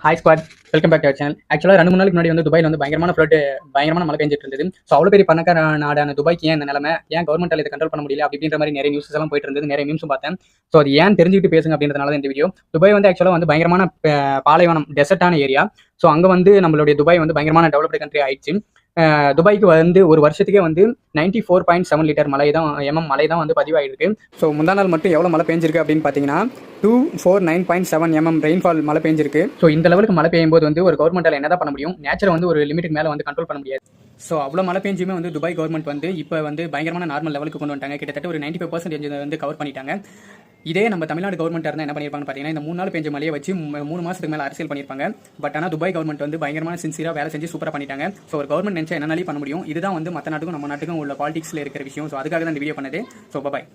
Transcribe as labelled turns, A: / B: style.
A: Hi squad, welcome back to our channel. ஆக்சுவலாக 2-3 நாளுக்கு முன்னாடி வந்து துபாயில் வந்து பயங்கரமான மழை பெஞ்சிட்டு இருந்தது. ஸோ அவ்வளோ பெரிய பணக்கார நாடான துபாய்க்கு ஏன் இந்த நிலைமை, ஏன் கவர்மெண்ட்டால் இதை கண்ட்ரோல் பண்ண முடியல அப்படின்ற மாதிரி நிறைய நியூஸ் எல்லாம் போயிட்டு இருந்தது. நிறைய நியூஸும் பார்த்தேன். ஸோ அது ஏன் தெரிஞ்சுக்கிட்டு பேசுங்க அப்படின்றதுனால தான் இந்த வீடியோ. துபாய் வந்து ஆக்சுவலாக வந்து பயங்கரமான பாலைவனம், டெசர்ட்டான ஏரியா. ஸோ அங்கே வந்து நம்மளுடைய துபாய் வந்து பயங்கரமான டெவலப்டு கண்ட்ரி ஆயிடுச்சு. துபாய்க்கு வந்து ஒரு வருஷத்துக்கே வந்து 94.7 லிட்டர் மழை தான் வந்து பதிவாயிருக்கு. ஸோ முந்தா நாள் மட்டும் எவ்வளோ மழை பெஞ்சிருக்கு அப்படின்னு பார்த்தீங்கன்னா 249.7 ரெயின்ஃபால் மழை பெஞ்சிருக்கு. ஸோ இந்த லெவலுக்கு மழை பெய்யும் போது வந்து ஒரு கவர்மெண்ட்டால் என்ன தான் பண்ண முடியும்? நேச்சரை வந்து ஒரு லிமிட்டுக்கு மேலே வந்து கண்ட்ரோல் பண்ண முடியாது. ஸோ அவ்வளோ மழை பெஞ்சுமே வந்து துபாய் கவர்மெண்ட் வந்து இப்போ வந்து பயங்கரமான நார்மல் லெவலுக்கு கொண்டு வந்துட்டாங்க. கிட்டத்தட்ட ஒரு 95% வந்து கவர் பண்ணிட்டாங்க. இதே நம்ம தமிழ்நாடு கவர்மெண்ட் இருந்தால் என்ன பண்ணியிருப்பாங்கன்னு பார்த்தீங்கன்னா, இந்த 3 நாள் பெஞ்ச மழையை வச்சு 3 மாதத்துக்கு மேலே அரசியல் பண்ணியிருப்பாங்க. பட் ஆனால் துபாய் கவர்மெண்ட் வந்து பயங்கரமான சின்சியராக வேலை செஞ்சு சூப்பராக பண்ணிட்டாங்க. ஸோ ஒரு கவர்மெண்ட் நினைச்சா என்னாலையும் பண்ண முடியும். இதுதான் வந்து மற்ற நாட்டுக்கும் நம்ம நாட்டுக்கும் உள்ள பாலிடிக்ஸில் இருக்கிற விஷயம். ஸோ அதுக்காக தான் இந்த வீடியோ பண்ணது. So bye.